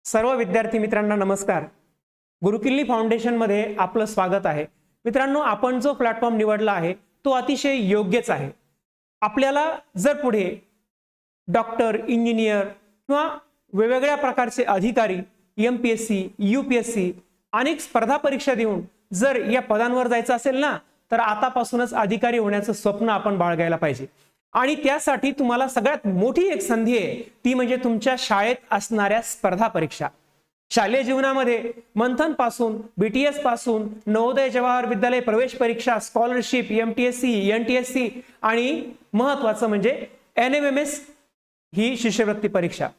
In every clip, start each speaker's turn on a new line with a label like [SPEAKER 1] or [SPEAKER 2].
[SPEAKER 1] सर्व विद्यार्थी मित्रांना नमस्कार। गुरुकिल्ली फाउंडेशन मध्ये आपलं स्वागत आहे। मित्रांनो, आपण जो प्लॅटफॉर्म निवडला आहे तो अतिशय योग्यच आहे। आपल्याला जर पुढे डॉक्टर, इंजिनियर किंवा वेगवेगळ्या प्रकारचे अधिकारी, एमपीएससी, यूपीएससी अनेक स्पर्धा परीक्षा देऊन जर या पदांवर जायचं असेल ना, तर आतापासूनच अधिकारी होण्याचं स्वप्न आपण बाळगायला पाहिजे। आणि त्यासाठी तुम्हाला सगळ्यात मोठी एक संधी आहे, ती म्हणजे तुमच्या शाळेत असणाऱ्या स्पर्धा परीक्षा। शालेय जीवनामध्ये मंथन पासून, बीटीएस पासून, नवोदय जवाहर विद्यालय प्रवेश परीक्षा, स्कॉलरशिप, एमटीएससी, एनटीएससी आणि महत्त्वाचं म्हणजे एनएमएमएस ही शिष्यवृत्ती परीक्षा।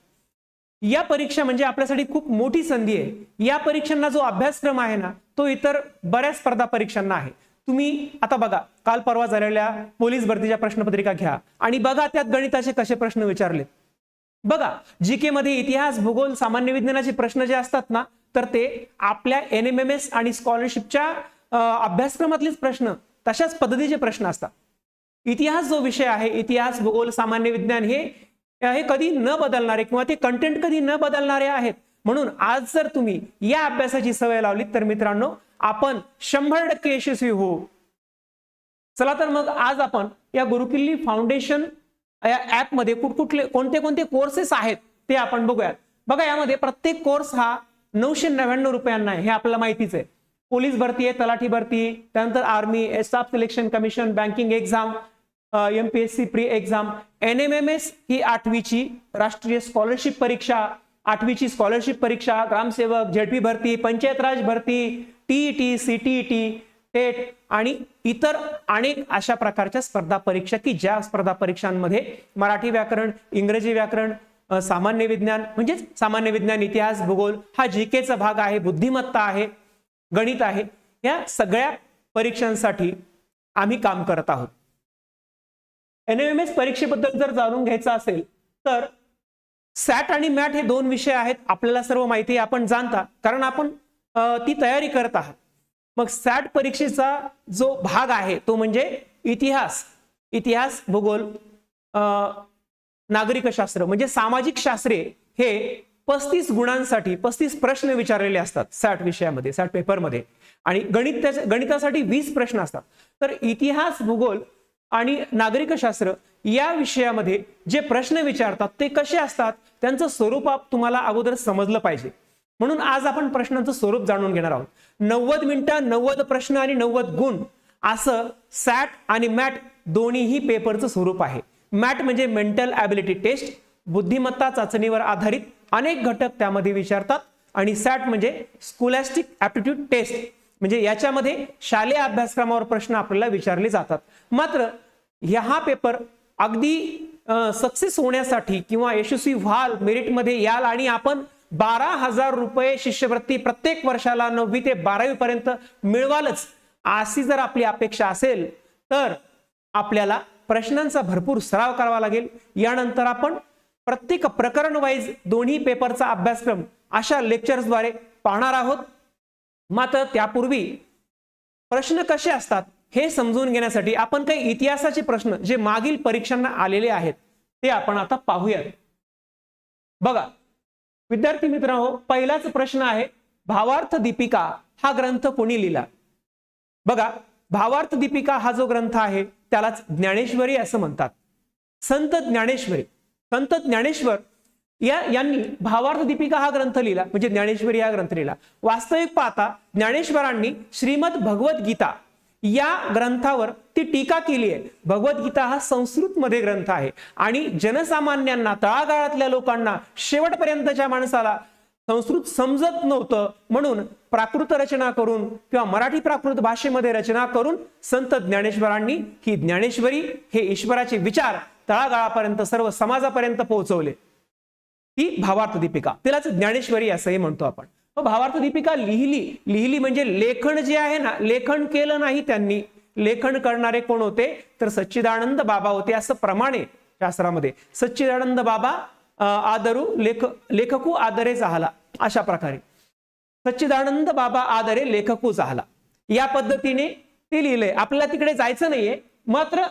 [SPEAKER 1] या परीक्षा म्हणजे आपल्यासाठी खूप मोठी संधी आहे। या परीक्षांना जो अभ्यासक्रम आहे ना, तो इतर बऱ्याच स्पर्धा परीक्षांना आहे। तुम्ही आता बघा, काल परवा झालेल्या पोलीस भरतीच्या प्रश्नपत्रिका घ्या आणि बघा त्यात गणिताचे कसे प्रश्न विचारलेत। बघा, जीके मध्ये इतिहास, भूगोल, सामान्य विज्ञानाचे प्रश्न जे असतात ना, तर ते आपल्या एनएमएमएस आणि स्कॉलरशिपच्या अभ्यासक्रमातलेच प्रश्न, तशाच पद्धतीचे प्रश्न असतात। इतिहास जो विषय आहे, इतिहास, भूगोल, सामान्य विज्ञान हे कधी न बदलणारे किंवा ते कंटेंट कधी न बदलणारे आहेत। म्हणून आज जर तुम्ही या अभ्यासाची सवय लावली तर मित्रांनो, आपण 100% यशस्वी होऊ। चला तर मग आज आपण या गुरुकिल्ली फाउंडेशन या ऍप मध्ये कोणते कोर्सेस आहेत ते आपण बघूयात। बघा, यामध्ये प्रत्येक कोर्स हा 999 रुपयांना आहे, हे आपल्याला माहितीच आहे। पोलीस भरती आहे, तलाठी भरती, त्यानंतर army, staff selection commission, banking exam, MPSC pre exam, NMMS ही 8वीची राष्ट्रीय स्कॉलरशिप परीक्षा, 8वीची स्कॉलरशिप परीक्षा, ग्रामसेवक, झेडपी भरती, पंचायत राज भरती, टीईटी, सीटीईटी, टेट आणि इतर अनेक अशा प्रकारच्या स्पर्धा परीक्षा की ज्या स्पर्धा परीक्षांमध्ये मराठी व्याकरण, इंग्रजी व्याकरण, सामान्य विज्ञान म्हणजे सामान्य विज्ञान, इतिहास, भूगोल हा जीकेचा भाग आहे, बुद्धिमत्ता आहे, गणित आहे। या सगळ्या परीक्षांसाठी आम्ही काम करत आहोत। एनएमएमएस परीक्षेबद्दल जर जाणून घ्यायचं असेल तर सॅट आणि मॅट हे दोन विषय आहेत, आपल्याला सर्व माहिती आहे, आपण जाणता, कारण आपण ती तयारी करत आहात। मग सॅट परीक्षेचा जो भाग आहे तो म्हणजे इतिहास, भूगोल, नागरिकशास्त्र म्हणजे सामाजिक शास्त्रे हे 35 गुणांसाठी 35 प्रश्न विचारलेले असतात सॅट विषयामध्ये, सॅट पेपरमध्ये। आणि गणितासाठी 20 प्रश्न असतात। तर इतिहास, भूगोल आणि नागरिकशास्त्र या विषयामध्ये जे प्रश्न विचारतात ते कसे असतात, त्यांचं स्वरूप तुम्हाला अगोदर समजलं पाहिजे। म्हणून आज आपण प्रश्नांचं स्वरूप जाणून घेणार आहोत। 90 मिनिटं, 90 प्रश्न आणि 90 गुण असं सॅट आणि मॅट दोन्हीही पेपरचं स्वरूप आहे। मॅट म्हणजे मेंटल ॲबिलिटी टेस्ट, बुद्धिमत्ता चाचणीवर आधारित अनेक घटक त्यामध्ये विचारतात, आणि सॅट म्हणजे स्कॉलॅस्टिक ॲप्टिट्यूड टेस्ट म्हणजे याच्यामध्ये शालेय अभ्यासक्रमावर प्रश्न आपल्याला विचारले जातात। मात्र हा पेपर अगदी सक्सेस होण्यासाठी किंवा यशस्वी व्हाल, मेरिटमध्ये याल आणि आपण 12,000 रुपये शिष्यवृत्ती प्रत्येक वर्षाला 9वी ते 12वी पर्यंत मिळवालच, अशी जर आपली अपेक्षा असेल तर आपल्याला प्रश्नांचा भरपूर सराव करावा लागेल। यानंतर आपण प्रत्येक प्रकरण वाईज दोन्ही पेपरचा अभ्यासक्रम अशा लेक्चर्सद्वारे पाहणार आहोत। मात्र त्यापूर्वी प्रश्न कसे असतात हे समजून घेण्यासाठी आपण काही इतिहासाचे प्रश्न जे मागील परीक्षांना आलेले आहेत ते आपण आता पाहूयात। बघा विद्यार्थी मित्रांनो, पहिलाच प्रश्न आहे, भावार्थ दीपिका हा ग्रंथ कोणी लिहिला? बघा, भावार्थ दीपिका हा जो ग्रंथ आहे त्यालाच ज्ञानेश्वरी असं म्हणतात। संत ज्ञानेश्वर यांनी भावार्थ दीपिका हा ग्रंथ लिहिला, म्हणजे ज्ञानेश्वरी हा ग्रंथ लिहिला। वास्तविक पाहता ज्ञानेश्वरांनी श्रीमद भगवत गीता या ग्रंथावर ती टीका केली आहे। भगवद्गीता हा संस्कृत मध्ये ग्रंथ आहे आणि जनसामान्यांना, तळागाळातल्या लोकांना, शेवटपर्यंतच्या माणसाला संस्कृत समजत नव्हतं, म्हणून प्राकृत रचना करून किंवा मराठी प्राकृत भाषेमध्ये रचना करून संत ज्ञानेश्वरांनी ही ज्ञानेश्वरी हे ईश्वराचे विचार तळागाळापर्यंत, सर्व समाजापर्यंत पोहोचवले। ही भावार्थ दीपिका, तिलाच ज्ञानेश्वरी असंही म्हणतो आपण। भावार्थ दीपिका लिहिली म्हणजे लेखन जे आहे ना, लेखन केलं नाही त्यांनी। लेखन करणारे कोण होते तर सच्चिदानंद बाबा होते, असं प्रमाण आहे शास्त्रामध्ये। सच्चिदानंद बाबा आदरू लेखकू आदरे झाला, अशा प्रकारे सच्चिदानंद बाबा आदरे लेखकू झाला, या पद्धतीने ते लिहिलंय। आपल्याला तिकडे जायचं नाहीये। मात्र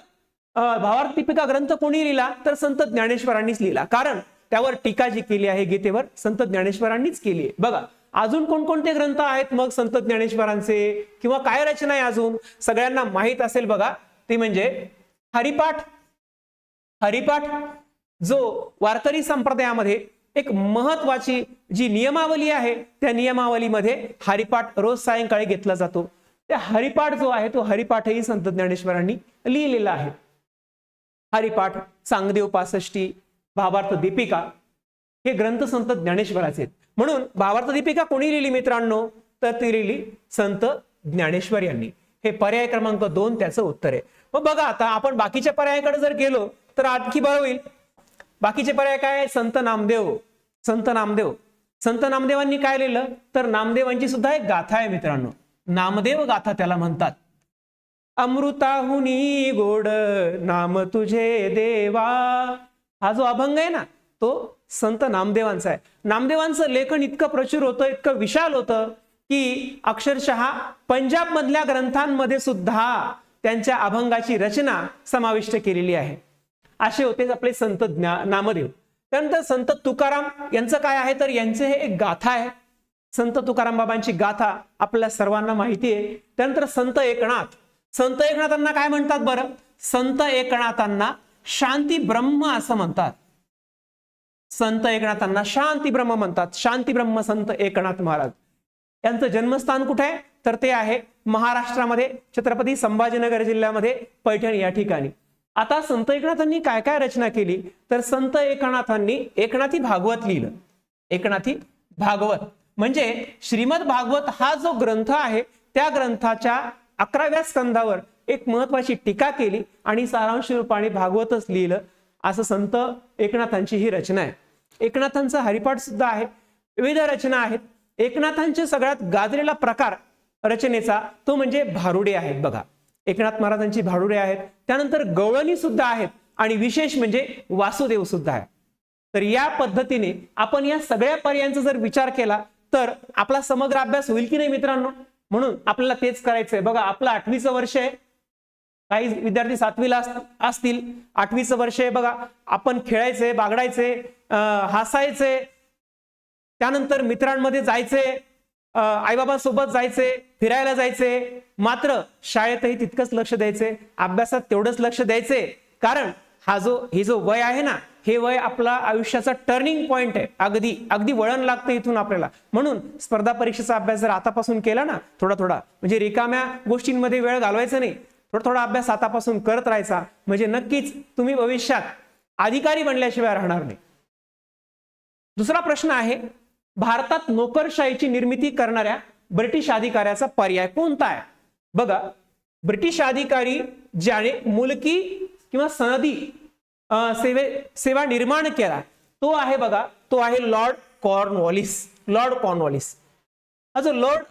[SPEAKER 1] भावार्थ दीपिका ग्रंथ कोणी लिहिला तर संत ज्ञानेश्वरांनीच लिहिला, कारण त्यावर टीका जी केली आहे गीतेवर संत ज्ञानेश्वरांनीच केली आहे. बघा अजून कोणकोणते ग्रंथ आहेत मग संत ज्ञानेश्वरांचे, किंवा काय रचना आहे अजून सगळ्यांना माहित असेल बघा, ते म्हणजे हरिपाठ. हरिपाठ जो वारकरी संप्रदायामध्ये एक महत्वाची जी नियमावली आहे, त्या नियमावलीमध्ये हरिपाठ रोज सायंकाळी घेतला जातो. त्या हरिपाठ जो आहे तो हरिपाठही संत ज्ञानेश्वरांनी लिहिलेला आहे. हरिपाठ, चांगदेव पासष्टी, भावार्थ दीपिका हे ग्रंथ संत ज्ञानेश्वराचे आहेत. म्हणून भावार्थ दीपिका कोणी लिहिली मित्रांनो, तर ती लिहिली संत ज्ञानेश्वर यांनी. हे पर्याय क्रमांक 2 त्याचं उत्तर आहे. मग बघा आता आपण बाकीच्या पर्यायाकडे जर गेलो तर आणखी बरं होईल. बाकीचे पर्याय काय? संत नामदेव. संत नामदेव, संत नामदेवांनी काय लिहिलं तर नामदेवांची सुद्धा एक गाथा आहे मित्रांनो, नामदेव गाथा त्याला म्हणतात. अमृताहुनी गोड नाम तुझे देवा, हा जो अभंग आहे ना तो संत नामदेवांचा आहे. नामदेवांचं लेखन इतकं प्रचुर होतं, इतकं विशाल होतं की अक्षरशः पंजाब मधल्या ग्रंथांमध्ये सुद्धा त्यांच्या अभंगाची रचना समाविष्ट केलेली आहे. असे होते आपले संत नामदेव. त्यानंतर संत तुकाराम यांचं काय आहे तर यांचे हे एक गाथा आहे. संत तुकाराम बाबांची गाथा आपल्या सर्वांना माहिती आहे. त्यानंतर संत एकनाथ. संत एकनाथांना काय म्हणतात बरं? संत एकनाथांना शांती ब्रह्म असं म्हणतात. संत एकनाथांना शांती ब्रह्म म्हणतात. शांती ब्रह्म संत एकनाथ महाराज यांचं जन्मस्थान कुठे आहे तर ते आहे महाराष्ट्रामध्ये, छत्रपती संभाजीनगर जिल्ह्यामध्ये पैठण या ठिकाणी. आता संत एकनाथांनी काय काय रचना केली तर संत एकनाथांनी एकनाथी भागवत लिहिलं. एकनाथी भागवत म्हणजे श्रीमद भागवत हा जो ग्रंथ आहे त्या ग्रंथाच्या 11व्या स्कंदावर एक महत्वाची टीका केली आणि सारांश रूपाने भागवतच लिहिलं. असं संत एकनाथांची ही रचना आहे. एकनाथांचा हरिपाठ सुद्धा आहे, विविध रचना आहेत. एकनाथांचे सगळ्यात गाजलेला प्रकार रचनेचा तो म्हणजे भारुडे आहेत. बघा एकनाथ महाराजांची भारुडे आहेत, त्यानंतर गवळणी सुद्धा आहेत आणि विशेष म्हणजे वासुदेव सुद्धा आहे. तर या पद्धतीने आपण या सगळ्या पर्यायांचा जर विचार केला तर आपला समग्र अभ्यास होईल की नाही मित्रांनो. म्हणून आपल्याला तेच करायचंय. बघा आपलं 8वीचं वर्ष आहे, काही विद्यार्थी 7वीला असतील. 8वीचं वर्ष आहे. बघा आपण खेळायचे, बागडायचे, हसायचे, त्यानंतर मित्रांमध्ये जायचे, आईबाबांसोबत जायचे, फिरायला जायचे. मात्र शाळेतही तितकंच लक्ष द्यायचे, अभ्यासात तेवढंच लक्ष द्यायचे. कारण हे जो वय आहे ना, हे वय आपला आयुष्याचा टर्निंग पॉइंट आहे. अगदी अगदी वळण लागतं इथून आपल्याला. म्हणून स्पर्धा परीक्षेचा अभ्यास जर आतापासून केला ना थोडा थोडा, म्हणजे रिकाम्या गोष्टींमध्ये वेळ घालवायचा नाही, थोडा थोडा अभ्यास आतापासून करत राहायचा, म्हणजे नक्कीच तुम्ही भविष्यात अधिकारी बनल्याशिवाय राहणार नाही. दुसरा प्रश्न आहे, भारतात नोकरशाहीची निर्मिती करणाऱ्या ब्रिटिश अधिकाऱ्याचा पर्याय कोणता आहे? बघा ब्रिटिश अधिकारी ज्याने मुलकी किंवा सनदी सेवा निर्माण केला तो आहे बघा, तो आहे लॉर्ड कॉर्नवॉलिस. लॉर्ड कॉर्नवॉलिस हा जो लॉर्ड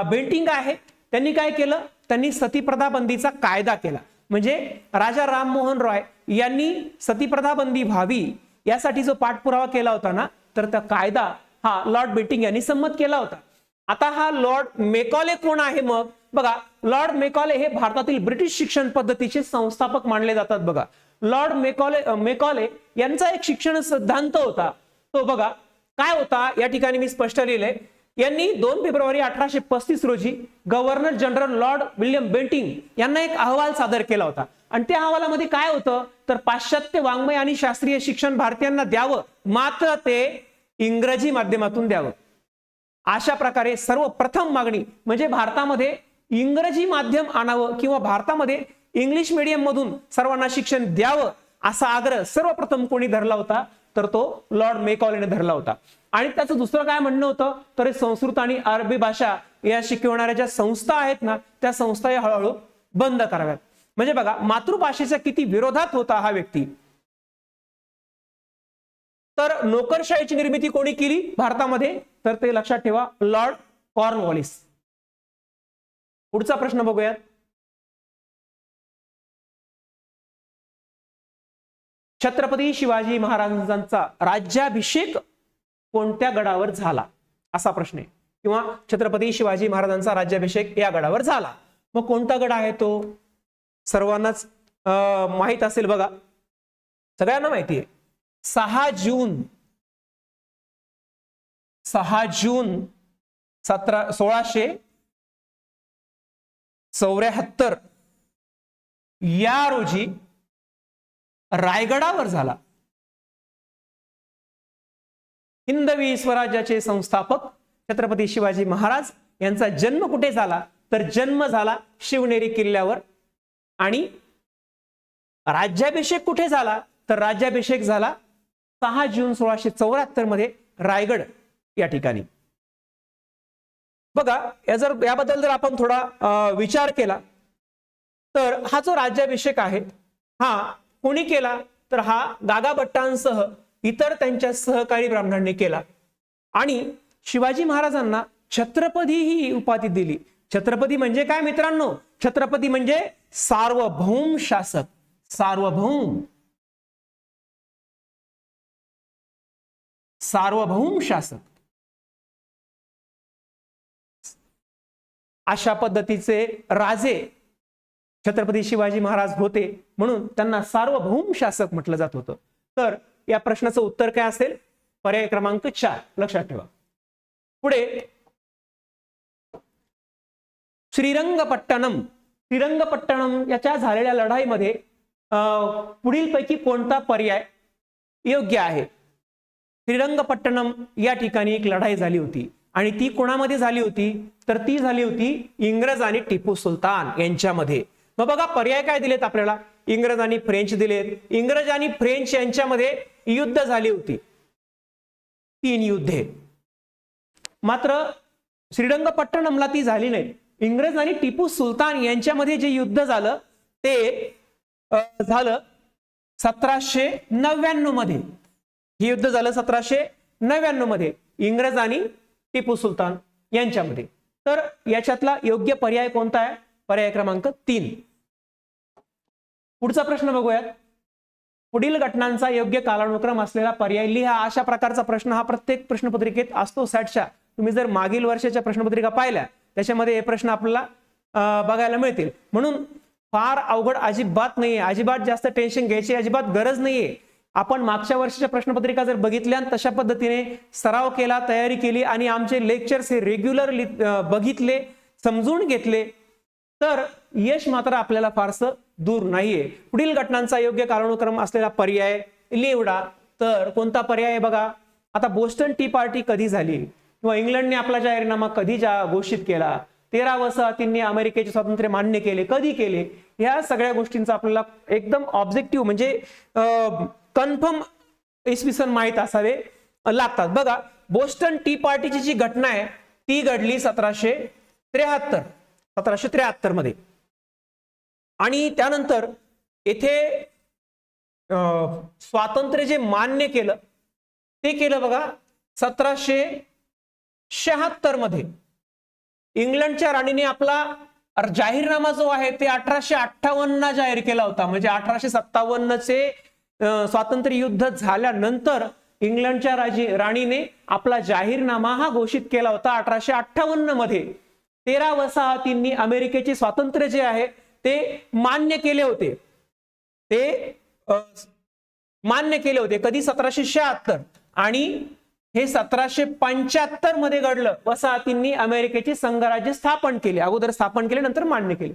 [SPEAKER 1] बेंटिंग आहे त्यांनी काय केलं, त्यांनी सतीप्रथा बंदीचा कायदा केला. म्हणजे राजा राममोहन रॉय यांनी सतीप्रथा बंदी व्हावी यासाठी जो पाठपुरावा केला होता ना, तर त्या कायदा हा लॉर्ड बेंटिंग यांनी संमत केला होता. आता हा लॉर्ड मेकॉले कोण आहे? मग बघा लॉर्ड मेकॉले हे भारतातील ब्रिटिश शिक्षण पद्धतीचे संस्थापक मानले जातात. बघा लॉर्ड मेकॉले यांचा एक शिक्षण सिद्धांत होता, तो बघा काय होता या ठिकाणी मी स्पष्ट लिहिलंय. यांनी 2 फेब्रुवारी 1835 रोजी governor general lord William Bentinck यांना एक अहवाल सादर केला होता. आणि त्या अहवालामध्ये काय होतं तर पाश्चात्य वाङ्मय आणि शास्त्रीय शिक्षण भारतीयांना द्यावं, मात्र ते इंग्रजी माध्यमातून द्यावं. अशा प्रकारे सर्वप्रथम मागणी म्हणजे भारतामध्ये इंग्रजी माध्यम आणावं किंवा भारतामध्ये इंग्लिश मीडियम मधून सर्वांना शिक्षण द्यावं असा आग्रह सर्वप्रथम कोणी धरला होता तर तो लॉर्ड मेकॉलेने धरला होता. आणि त्याचं दुसरं काय म्हणणं होतं तर संस्कृत आणि अरबी भाषा या शिकवणाऱ्या ज्या संस्था आहेत ना त्या संस्था हळूहळू बंद कराव्यात. म्हणजे बघा मातृभाषेच्या किती विरोधात होता हा व्यक्ती. तर नोकरशाहीची निर्मिती कोणी केली भारतामध्ये तर ते लक्षात ठेवा, लॉर्ड कॉर्नवॉलिस. पुढचा प्रश्न बघूयात. छत्रपती शिवाजी महाराजांचा राज्याभिषेक कोणत्या गडावर झाला असा प्रश्न आहे, किंवा छत्रपती शिवाजी महाराजांचा राज्याभिषेक या गडावर झाला. मग कोणता गड आहे तो? सर्वांनाच माहित असेल बघा, सगळ्यांना माहिती आहे. 6 जून 1674 या रोजी रायगडावर झाला. हिंदवी स्वराज्याचे संस्थापक छत्रपती शिवाजी महाराज यांचा जन्म कुठे झाला तर जन्म झाला शिवनेरी किल्ल्यावर. आणि राज्याभिषेक कुठे झाला तर राज्याभिषेक झाला 6 जून 1674 मध्ये रायगड या ठिकाणी. बघा याबद्दल जर आपण थोडा विचार केला तर हा जो राज्याभिषेक आहे हा कोणी केला तर हा गागाभट्टांसह इतर त्यांच्या सहकारी ब्राह्मणांनी केला. आणि शिवाजी महाराजांना छत्रपती ही उपाधी दिली. छत्रपती म्हणजे काय मित्रांनो? छत्रपती म्हणजे सार्वभौम शासक. सार्वभौम शासक अशा पद्धतीचे राजे छत्रपती शिवाजी महाराज होते, म्हणून त्यांना सार्वभौम शासक म्हटलं जात होतं. तर या प्रश्नाचं उत्तर काय असेल? पर्याय क्रमांक 4 लक्षात ठेवा. पुढे श्रीरंगपट्टणम याच्या झालेल्या लढाईमध्ये पुढीलपैकी कोणता पर्याय योग्य आहे? श्रीरंगपट्टणम या ठिकाणी एक लढाई झाली होती आणि ती कोणामध्ये झाली होती तर ती झाली होती इंग्रज आणि टिपू सुलतान यांच्यामध्ये. मग बघा पर्याय काय दिलेत आपल्याला? इंग्रज आणि फ्रेंच दिलेत. इंग्रज आणि फ्रेंच यांच्यामध्ये युद्ध झाली होती, 3 युद्धे. मात्र श्रीरंगपट्टणमला ती झाली नाही. इंग्रज आणि टिपू सुलतान यांच्यामध्ये जे युद्ध झालं ते झालं 1799 मध्ये. हे युद्ध झालं 1799 मध्ये इंग्रज आणि टिपू सुलतान यांच्यामध्ये. तर याच्यातला योग्य पर्याय कोणता आहे? पर्याय क्रमांक 3. पुढचा प्रश्न बघूयात. पुढील घटनांचा योग्य कालानुक्रम असलेला पर्याय लिहा. अशा प्रकारचा प्रश्न हा प्रत्येक प्रश्नपत्रिकेत असतो सॅटच्या. तुम्ही जर मागील वर्षाच्या प्रश्नपत्रिका पाहिल्या त्याच्यामध्ये हे प्रश्न आपल्याला बघायला मिळतील. म्हणून फार अवघड अजिबात नाहीये, अजिबात जास्त टेन्शन घ्यायची अजिबात गरज नाहीये. आपण मागच्या वर्षाच्या प्रश्नपत्रिका जर बघितल्या तशा पद्धतीने सराव केला, तयारी केली आणि आमचे लेक्चर्स हे रेग्युलर बघितले, समजून घेतले तर यश मात्र आपल्याला फारसं दूर नाहीये. पुढील घटनांचा योग्य कालानुक्रम असलेला पर्याय निवडा. तर कोणता पर्याय बघा. आता बोस्टन टी पार्टी कधी झाली किंवा इंग्लंडने आपला जाहीरनामा कधी घोषित केला, 13 वसाहतींनी अमेरिकेचे स्वातंत्र्य मान्य केले, कधी केले, ह्या सगळ्या गोष्टींचा आपल्याला एकदम ऑब्जेक्टिव्ह म्हणजे कन्फर्म इसवी सन माहित असावे लागतात. बघा बोस्टन टी पार्टीची जी घटना आहे ती घडली 1773 मध्ये. आणि त्यानंतर येथे स्वातंत्र्य जे मान्य केलं ते केलं बघा 1776 मध्ये. इंग्लंडच्या राणीने आपला जाहीरनामा जो आहे ते 1858 जाहीर केला होता. म्हणजे 1857 चे स्वातंत्र्य युद्ध झाल्यानंतर इंग्लंडच्या राणीने आपला जाहीरनामा हा घोषित केला होता 1858 मध्ये. 13 वसाहतींनी अमेरिकेचे स्वातंत्र्य जे आहे ते मान्य केले होते. कधी 1776 आणि हे 1775 मध्ये घडलं. वसाहतींनी अमेरिकेची संघराज्य स्थापन केले. अगोदर स्थापन केले नंतर मान्य केले.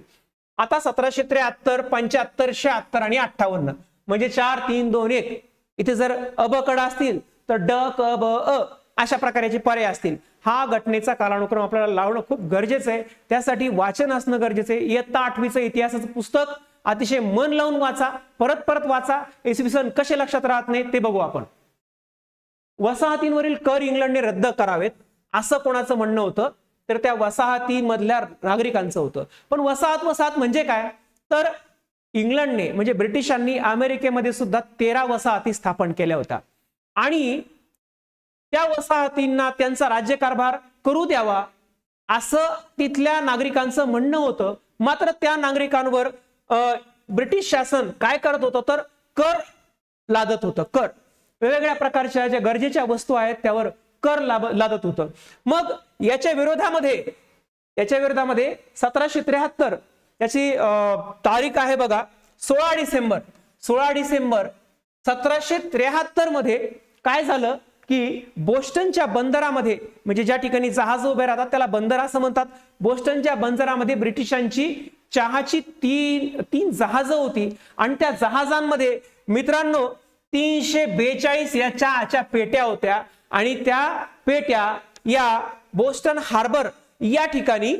[SPEAKER 1] आता 1773, 75, 76 आणि 58 म्हणजे 4, 3, 2, 1. इथे जर अबकड असतील तर ड क ब अ अशा प्रकारचे पर्याय असतील. हा घटनेचा कालानुक्रम आपल्याला लावणं खूप गरजेचं आहे. त्यासाठी वाचन असणं गरजेचं आहे. इयत्ता 8वीचं इतिहासाचं पुस्तक अतिशय मन लावून वाचा, परत परत वाचा. इसवी सन कसे लक्षात राहत नाही ते बघू आपण. वसाहतींवरील कर इंग्लंडने रद्द करावेत असं कोणाचं म्हणणं होतं तर त्या वसाहतीमधल्या नागरिकांचं होतं. पण वसाहत म्हणजे काय तर इंग्लंडने म्हणजे ब्रिटिशांनी अमेरिकेमध्ये सुद्धा 13 वसाहती स्थापन केल्या होत्या आणि त्या वसाहतींना त्यांचा राज्यकारभार करू द्यावा असं तिथल्या नागरिकांचं म्हणणं होतं. मात्र त्या नागरिकांवर ब्रिटिश शासन काय करत होतं तर कर लादत होतं. कर वेगवेगळ्या प्रकारच्या ज्या गरजेच्या वस्तू आहेत त्यावर कर लादत होतं. मग याच्या विरोधामध्ये 1773 याची तारीख आहे बघा 16 डिसेंबर 1773 मध्ये काय झालं की बोस्टनच्या बंदरामध्ये, म्हणजे ज्या ठिकाणी जहाज उभे राहतात त्याला बंदर असं म्हणतात, बोस्टनच्या बंदरामध्ये ब्रिटिशांची चहाची तीन जहाजं होती आणि त्या जहाजांमध्ये मित्रांनो 342 या चहाच्या पेट्या होत्या आणि त्या पेट्या या बोस्टन हार्बर या ठिकाणी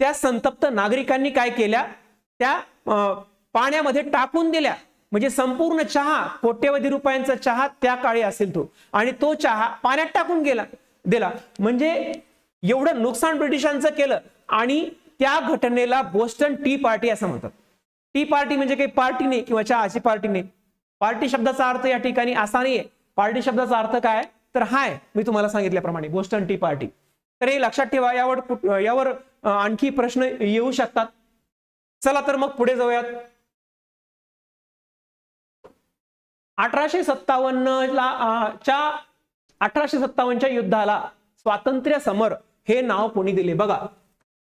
[SPEAKER 1] त्या संतप्त नागरिकांनी काय केल्या, त्या पाण्यामध्ये टाकून दिल्या. म्हणजे संपूर्ण चहा, कोट्यवधी रुपयांचा चहा त्या काळी असेल तो, आणि तो चहा पाण्यात टाकून दिला. म्हणजे एवढं नुकसान ब्रिटिशांचं केलं. आणि त्या घटनेला बोस्टन टी पार्टी असं म्हणतात. टी पार्टी म्हणजे काही पार्टी नाही किंवा चहाची पार्टी नाही. पार्टी शब्दाचा अर्थ या ठिकाणी असा नाहीये. पार्टी शब्दाचा अर्थ काय तर हाय, मी तुम्हाला सांगितल्याप्रमाणे बोस्टन टी पार्टी. तर हे लक्षात ठेवा. यावर आणखी प्रश्न येऊ शकतात. चला तर मग पुढे जाऊयात. 1857च्या युद्धाला स्वातंत्र्य समर हे नाव कोणी दिले? बघा,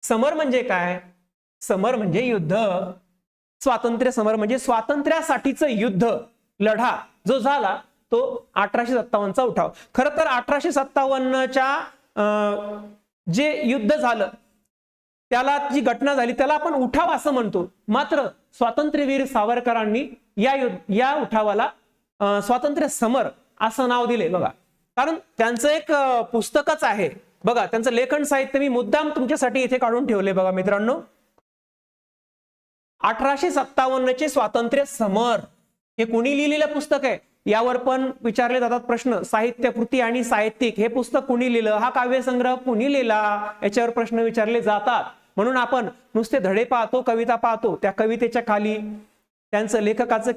[SPEAKER 1] समर म्हणजे काय? समर म्हणजे युद्ध. स्वातंत्र्य समर म्हणजे स्वातंत्र्यासाठीचं युद्ध, लढा जो झाला तो 1857चा उठाव. खरं तर 1857च्या जे युद्ध झालं त्याला, जी घटना झाली त्याला आपण उठाव असं म्हणतो. मात्र स्वातंत्र्यवीर सावरकरांनी या उठावाला स्वातंत्र्य समर असं नाव दिले. बघा, कारण त्यांचं एक पुस्तकच आहे. बघा, त्यांचं लेखन साहित्य मी मुद्दाम तुमच्यासाठी इथे काढून ठेवले. बघा मित्रांनो, 1857चे स्वातंत्र्य समर हे कोणी लिहिलेलं पुस्तक आहे? यावर पण विचारले जातात प्रश्न. साहित्य कृती आणि साहित्यिक हे पुस्तक कोणी लिहिलं? हा काव्यसंग्रह कोणी लिहिला? याच्यावर प्रश्न विचारले जातात. म्हणून आपण नुसते धडे पाहतो, कविता पाहतो, त्या कवितेच्या खाली त्यांचं लेखकाचं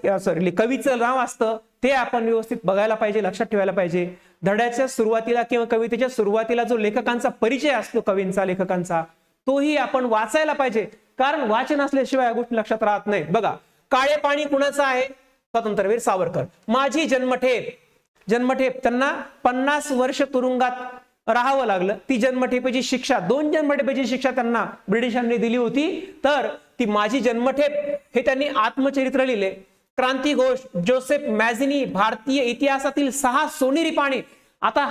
[SPEAKER 1] कवीचं नाव असतं. ते आपण व्यवस्थित बघायला पाहिजे, लक्षात ठेवायला पाहिजे. धड्याच्या सुरुवातीला किंवा कवितेच्या सुरुवातीला जो लेखकांचा परिचय असतो, कवींचा, लेखकांचा, तोही आपण वाचायला पाहिजे. कारण वाचन असल्याशिवाय या गोष्टी लक्षात राहत नाहीत. बघा, काळे पाणी कुणाचं आहे? स्वातंत्र्यवीर सावरकर. माझी जन्मठेप त्यांना 50 वर्ष तुरुंगात राहावं लागलं. ती जन्मठेपेची शिक्षा, 2 जन्मठेपेची शिक्षा त्यांना ब्रिटिशांनी दिली होती. तर ती माझी जन्मठेप हे त्यांनी आत्मचरित्र लिहिले. क्रांती घोष, जोसेफ मॅझिनी, भारतीय इतिहासातील 6 सोनेरी पाने. आता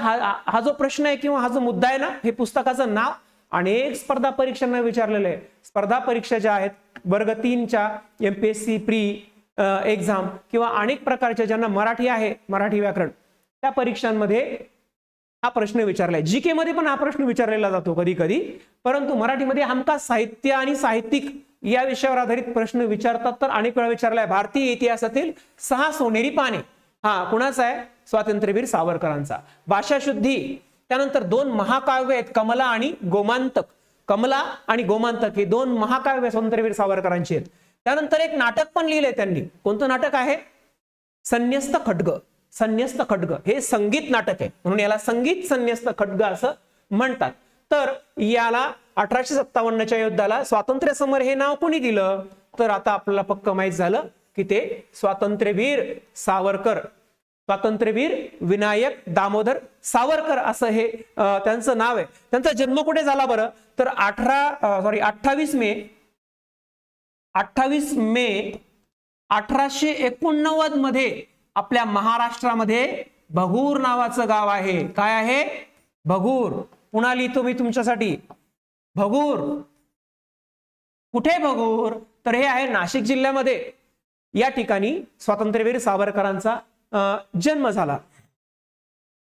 [SPEAKER 1] हा जो प्रश्न आहे किंवा हा जो मुद्दा आहे ना, हे पुस्तकाचं नाव अनेक स्पर्धा परीक्षांना विचारलेलं आहे. स्पर्धा परीक्षा ज्या आहेत वर्ग 3च्या MPSC प्री एक्झाम किंवा अनेक प्रकारच्या, ज्यांना मराठी आहे, मराठी व्याकरण, त्या परीक्षांमध्ये हा प्रश्न विचारलाय. जीके मध्ये पण हा प्रश्न विचारलेला जातो कधी कधी, परंतु मराठीमध्ये हमखास साहित्य आणि साहित्यिक या विषयावर आधारित प्रश्न विचारतात. तर अनेक वेळा विचारलाय भारतीय इतिहासातील 6 सोनेरी पाने. हा कुणाचा आहे? स्वातंत्र्यवीर सावरकरांचा. भाषाशुद्धी, त्यानंतर 2 महाकाव्य आहेत, कमला आणि गोमांतक. कमला आणि गोमांतक हे 2 महाकाव्य स्वातंत्र्यवीर सावरकरांची आहेत. त्यानंतर एक नाटक पण लिहिलंय त्यांनी. कोणतं नाटक आहे? संन्यस्त खड्ग. संन्यस्त खड्ग हे संगीत नाटक आहे, म्हणून याला संगीत संन्यस्त खड्ग असं म्हणतात. तर याला 1857च्या युद्धाला स्वातंत्र्य समर हे नाव कोणी दिलं? तर आता आपल्याला पक्क माहित झालं की ते स्वातंत्र्यवीर सावरकर, स्वातंत्र्यवीर विनायक दामोदर सावरकर असं हे त्यांचं नाव आहे. त्यांचा जन्म कुठे झाला बरं? तर 28 मे 1889 मध्ये आपल्या महाराष्ट्रामध्ये भगूर नावाचं गाव आहे. काय आहे? भगूर. पुन्हा लिहितो मी तुमच्यासाठी. भगूर कुठे? भगूर तर हे आहे नाशिक जिल्ह्यामध्ये. या ठिकाणी स्वातंत्र्यवीर सावरकरांचा जन्म झाला.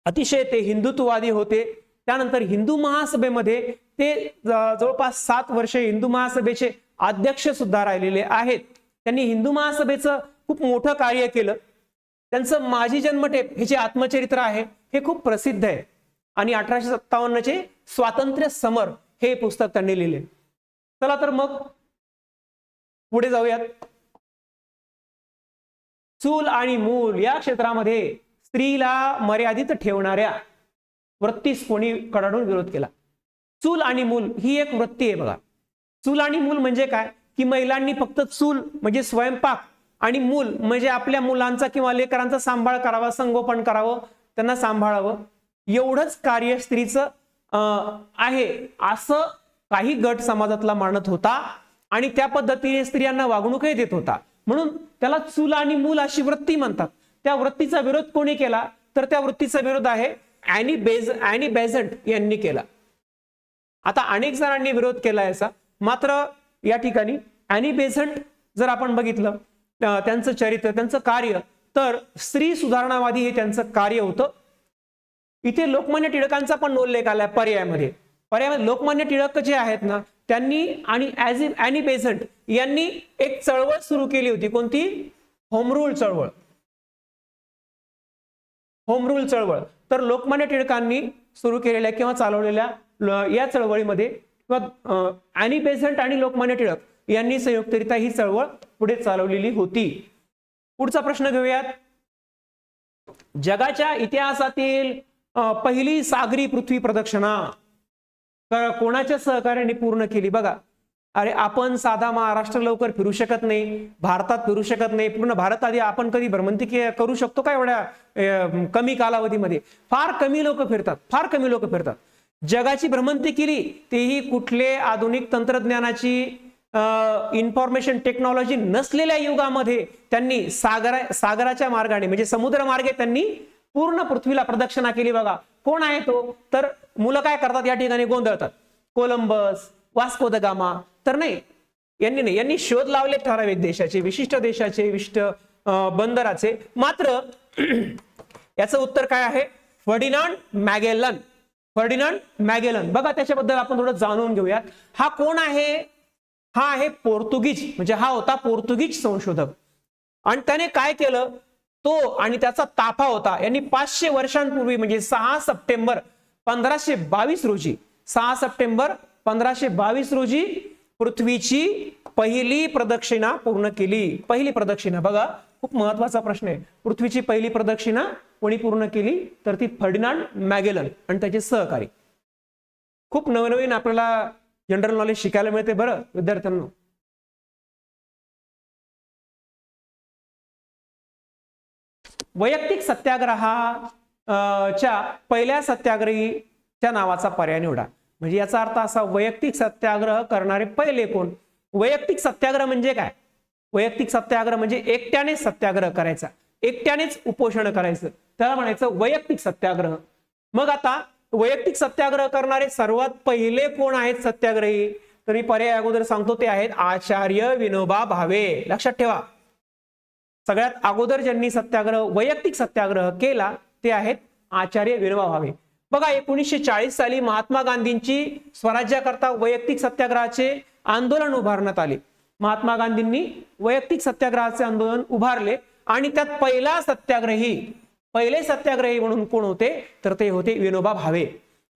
[SPEAKER 1] अतिशय ते हिंदुत्ववादी होते. त्यानंतर हिंदू महासभेमध्ये ते जवळपास 7 वर्षे हिंदू महासभेचे अध्यक्ष सुद्धा राहिलेले आहेत. त्यांनी हिंदू महासभेचं खूप मोठं कार्य केलं. त्यांचं माझी जन्मठेप हे जे आत्मचरित्र आहे हे खूप प्रसिद्ध आहे. आणि 1857चे स्वातंत्र्य समर हे पुस्तक त्यांनी लिहिले. चला तर मग पुढे जाऊयात. चूल आणि मूल या क्षेत्रामध्ये स्त्रीला मर्यादित ठेवणाऱ्या वृत्तीस कोणी कडाडून विरोध केला? चूल आणि मूल ही एक वृत्ती आहे. बघा, चूल आणि मूल म्हणजे काय की महिलांनी फक्त चूल म्हणजे स्वयंपाक आणि मूल म्हणजे आपल्या मुलांचा किंवा लेकरांचा सांभाळ करावा, संगोपन करावं, त्यांना सांभाळावं, एवढंच कार्य स्त्रीचं आहे असं काही गट समाजातला मानत होता. आणि त्या पद्धतीने स्त्रियांना वागणूकही देत होता. म्हणून त्याला चूल आणि मूल अशी वृत्ती म्हणतात. त्या वृत्तीचा विरोध कोणी केला, तर त्या वृत्तीचा विरोध आहे ॲनी बेझंट यांनी केला. आता अनेक जणांनी विरोध केला याचा, मात्र या ठिकाणी ॲनी बेझंट जर आपण बघितलं त्यांचं चरित्र, त्यांचं कार्य, तर स्त्री सुधारणावादी हे त्यांचं कार्य होतं. इथे लोकमान्य टिळकांचा पण उल्लेख आलाय पर्यायामध्ये. लोकमान्य टिळक जे आहेत ना, त्यांनी आणि ॲनी बेझंट यांनी एक चळवळ सुरू केली होती. कोणती? होम रूल चळवळ. होम रूल चळवळ. तर लोकमान्य टिळकांनी सुरू केलेल्या किंवा चालवलेल्या या चळवळीमध्ये किंवा ॲनी बेझंट आणि लोकमान्य टिळक यांनी संयुक्तरित्या ही चळवळ पुढे चालवलेली होती. पुढचा प्रश्न घेऊयात. जगाच्या इतिहासातील पहिली सागरी पृथ्वी प्रदक्षिणा कोणाच्या सहकार्याने पूर्ण केली? बघा, अरे आपण साधा महाराष्ट्र लवकर फिरू शकत नाही, भारतात फिरू शकत नाही, पूर्ण भारत आधी आपण कधी भ्रमंती करू शकतो का एवढ्या कमी कालावधीमध्ये? फार कमी लोक फिरतात. जगाची भ्रमंती केली तेही कुठले आधुनिक तंत्रज्ञानाची इन्फॉर्मेशन टेक्नॉलॉजी नसलेल्या युगामध्ये त्यांनी सागराच्या मार्गाने म्हणजे समुद्र मार्गे त्यांनी पूर्ण पृथ्वीला प्रदक्षिणा केली. बघा, कोण आहे तो? तर मुलं काय करतात या ठिकाणी गोंधळतात. कोलंबस, वास्को द गामा, तर नाही, यांनी शोध लावले ठराविक देशाचे, विशिष्ट बंदराचे. मात्र याचं उत्तर काय आहे? फर्डिनांड मॅगेलन. बघा, त्याच्याबद्दल आपण थोडं जाणून घेऊयात. हा कोण आहे? हा आहे पोर्तुगीज, म्हणजे हा होता पोर्तुगीज संशोधक. आणि त्याने काय केलं, तो आणि त्याचा ताफा होता, यांनी 500 वर्षांपूर्वी म्हणजे 6 सप्टेंबर 1522 रोजी पृथ्वीची पहिली प्रदक्षिणा पूर्ण केली. पहिली प्रदक्षिणा, बघा खूप महत्वाचा प्रश्न आहे. पृथ्वीची पहिली प्रदक्षिणा कोणी पूर्ण केली? तर ती फर्डिनांड मॅगेलन आणि त्याचे सहकारी. खूप नवनवीन आपल्याला जनरल नॉलेज शिकायला मिळते बरं विद्यार्थ्यांना. वैयक्तिक सत्याग्रहाच्या पहिल्या सत्याग्रहीच्या नावाचा पर्याय निवडा. म्हणजे याचा अर्थ असा, वैयक्तिक सत्याग्रह करणारे पहिले कोण? वैयक्तिक सत्याग्रह म्हणजे काय? वैयक्तिक सत्याग्रह म्हणजे एकट्याने सत्याग्रह करायचा, एकट्यानेच उपोषण करायचं, त्याला म्हणायचं वैयक्तिक सत्याग्रह. मग आता वैयक्तिक सत्याग्रह करणारे सर्वात पहिले कोण आहेत सत्याग्रही? तर मी पर्याय अगोदर सांगतो, ते आहेत आचार्य विनोबा भावे. लक्षात ठेवा, सगळ्यात अगोदर ज्यांनी वैयक्तिक सत्याग्रह केला ते आहेत आचार्य विनोबा भावे. बघा, 1940 साली महात्मा गांधींची स्वराज्याकरता वैयक्तिक सत्याग्रहाचे आंदोलन उभारण्यात आले. महात्मा गांधींनी वैयक्तिक सत्याग्रहाचे आंदोलन उभारले आणि त्यात पहिले सत्याग्रही म्हणून कोण होते? तर ते होते विनोबा भावे.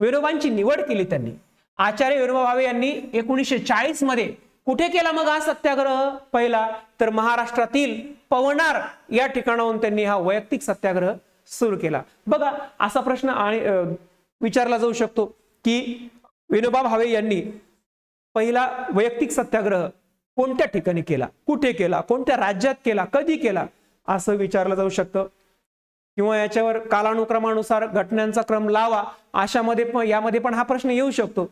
[SPEAKER 1] विनोबांची निवड केली त्यांनी. आचार्य विनोबा भावे यांनी 1940 मध्ये कुठे केला मग हा सत्याग्रह पहिला? तर महाराष्ट्रातील पवनार या ठिकाणाहून त्यांनी हा वैयक्तिक सत्याग्रह सुरू केला. बघा, असा प्रश्न विचारला जाऊ शकतो की विनोबा भावे यांनी पहिला वैयक्तिक सत्याग्रह कोणत्या ठिकाणी केला, कुठे केला, कोणत्या राज्यात केला, कधी केला, असं विचारलं जाऊ शकतं. किंवा याच्यावर कालानुक्रमानुसार घटनांचा क्रम लावा, यामध्ये पण हा प्रश्न येऊ शकतो.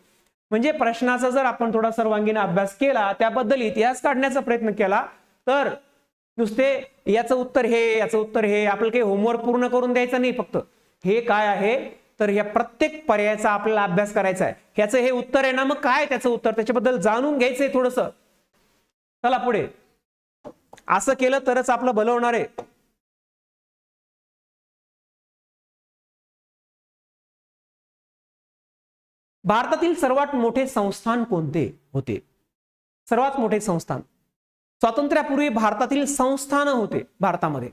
[SPEAKER 1] म्हणजे प्रश्नाचा जर आपण थोडा सर्वांगीण अभ्यास केला, त्याबद्दल इतिहास काढण्याचा प्रयत्न केला, तर नुसते याचं उत्तर हे, याचं उत्तर हे, आपल्याला काही होमवर्क पूर्ण करून द्यायचं नाही. फक्त हे काय आहे, तर या प्रत्येक पर्यायाचा आपल्याला अभ्यास करायचा आहे. ह्याचं हे उत्तर आहे ना, मग काय त्याचं उत्तर, त्याच्याबद्दल जाणून घ्यायचंय थोडस. चला पुढे. असं केलं तरच आपलं भलं होणार आहे. भारतातील सर्वात मोठे संस्थान कोणते होते? सर्वात मोठे संस्थान स्वातंत्र्यापूर्वी भारतातील संस्थान होते भारतामध्ये,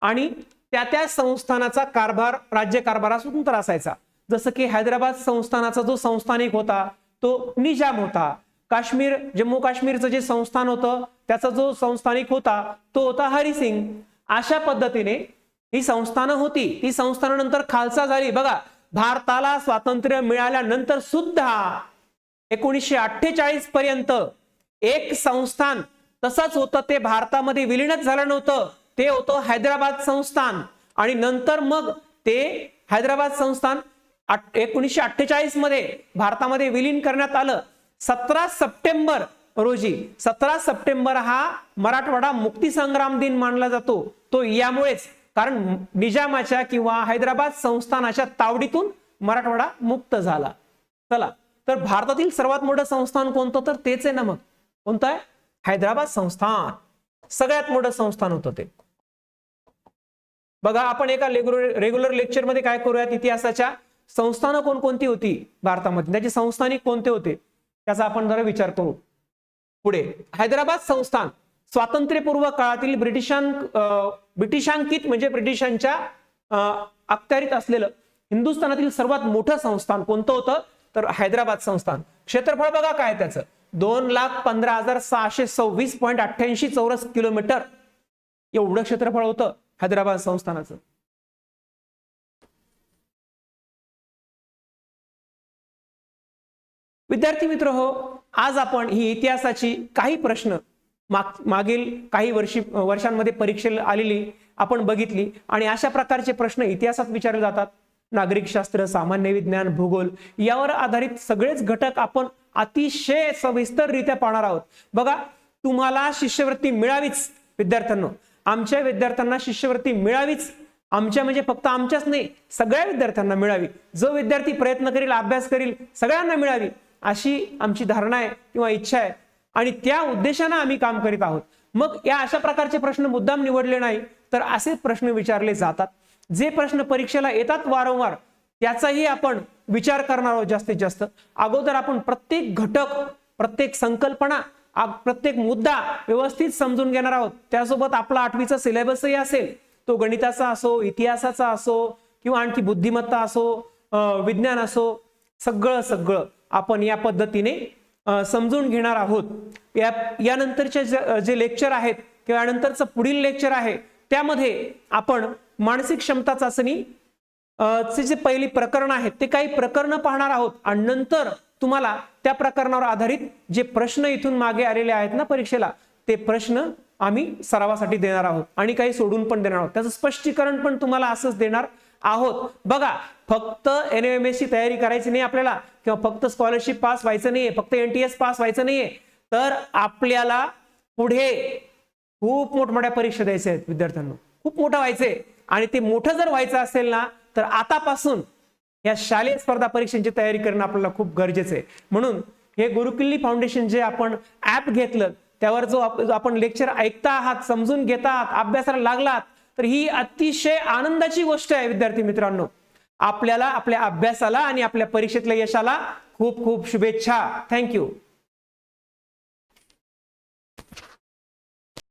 [SPEAKER 1] आणि त्या संस्थानाचा कारभार, राज्यकारभार स्वतंत्र असायचा. जसं की हैदराबाद संस्थानाचा जो संस्थानिक होता तो निजाम होता. जम्मू काश्मीरचं जे संस्थान होतं त्याचा जो संस्थानिक होता तो होता हरिसिंग. अशा पद्धतीने ही संस्थानं होती. ती संस्थानानंतर खालसा झाली. बघा, भारताला स्वातंत्र्य मिळाल्यानंतर सुद्धा 1948 पर्यंत एक संस्थान तसंच होतं, ते भारतामध्ये विलीनच झालं नव्हतं. ते होतं हैदराबाद संस्थान. आणि नंतर मग ते हैदराबाद संस्थान 1948 मध्ये भारतामध्ये विलीन करण्यात आलं. 17 सप्टेंबर रोजी, 17 सप्टेंबर हा मराठवाडा मुक्ती संग्राम दिन मानला जातो. तो यामुळेच कारण निजामाच्या किंवा हैदराबाद संस्थानाच्या तावडीतून मराठवाडा मुक्त झाला. चला, तर भारतातील सर्वात मोठं संस्थान कोणतं, तर तेच आहे ना. मग कोणतं आहे? हैदराबाद संस्थान. सगळ्यात मोठं संस्थान होतं ते. बघा, आपण एका रेग्युलर लेक्चर मध्ये काय करूयात, इतिहासाच्या संस्थानं कोणकोणती होती भारतामध्ये, त्याचे संस्थानिक कोणते होते त्याचा आपण जरा विचार करू. पुढे हैदराबाद संस्थान स्वातंत्र्यपूर्व काळातील ब्रिटिशांकित म्हणजे ब्रिटिशांच्या अखत्यारीत असलेलं हिंदुस्थानातील सर्वात मोठं संस्थान कोणतं होतं, तर हैदराबाद संस्थान. क्षेत्रफळ बघा काय त्याचं, 2,15,626.88 चौरस किलोमीटर एवढं क्षेत्रफळ होतं हैदराबाद संस्थानाचं. विद्यार्थी मित्र हो, आज आपण ही इतिहासाची काही प्रश्न मागील काही वर्षांमध्ये परीक्षेला आलेली आपण बघितली आणि अशा प्रकारचे प्रश्न इतिहासात विचारले जातात. नागरिकशास्त्र, सामान्य विज्ञान, भूगोल यावर आधारित सगळेच घटक आपण अतिशय सविस्तररित्या पाहणार आहोत. बघा, तुम्हाला शिष्यवृत्ती मिळावीच विद्यार्थ्यांनो, आमच्या विद्यार्थ्यांना शिष्यवृत्ती मिळावीच. आमच्या म्हणजे फक्त आमच्याच नाही, सगळ्या विद्यार्थ्यांना मिळावी. जो विद्यार्थी प्रयत्न करील, अभ्यास करील, सगळ्यांना मिळावी अशी आमची धारणा आहे किंवा इच्छा आहे आणि त्या उद्देशाने आम्ही काम करीत आहोत. मग या अशा प्रकारचे प्रश्न मुद्दाम निवडले नाही, तर असे प्रश्न विचारले जातात. जे प्रश्न परीक्षेला येतात वारंवार त्याचाही आपण विचार करणार आहोत जास्तीत जास्त. अगोदर आपण प्रत्येक घटक, प्रत्येक संकल्पना, प्रत्येक मुद्दा व्यवस्थित समजून घेणार आहोत. त्यासोबत आपला 8वीचा सिलेबसही असेल, तो गणिताचा असो, इतिहासाचा असो किंवा आणखी बुद्धिमत्ता असो, विज्ञान असो, सगळं आपण या पद्धतीने समजून घेणार आहोत. यानंतरचे जे लेक्चर आहेत किंवा यानंतरचं पुढील लेक्चर आहे त्यामध्ये आपण मानसिक क्षमता चाचणी चे जे पहिली प्रकरण आहेत ते काही प्रकरण पाहणार आहोत आणि नंतर तुम्हाला त्या प्रकरणावर आधारित जे प्रश्न इथून मागे आलेले आहेत ना परीक्षेला, ते प्रश्न आम्ही सरावासाठी देणार आहोत आणि काही सोडून पण देणार आहोत. त्याचं स्पष्टीकरण पण तुम्हाला असंच देणार आहोत. बघा, फक्त NMMS तयारी करायची नाही आपल्याला किंवा फक्त स्कॉलरशिप पास व्हायचं नाहीये, फक्त NTS पास व्हायचं नाहीये, तर आपल्याला पुढे खूप मोठमोठ्या परीक्षा द्यायच्या आहेत विद्यार्थ्यांना. खूप मोठं व्हायचंय आणि ते मोठं जर व्हायचं असेल ना, तर आतापासून या शालेय स्पर्धा परीक्षांची तयारी करणं आपल्याला खूप गरजेचं आहे. म्हणून हे गुरुकिल्ली फाउंडेशन जे आपण ऍप घेतलं त्यावर जो आपण लेक्चर ऐकता आहात, समजून घेतात, अभ्यासाला लागलात, तर ही अतिशय आनंदाची गोष्ट आहे विद्यार्थी मित्रांनो. आपल्याला आपल्या अभ्यासाला आणि आपल्या परीक्षेतल्या यशाला खूप खूप शुभेच्छा. थँक्यू.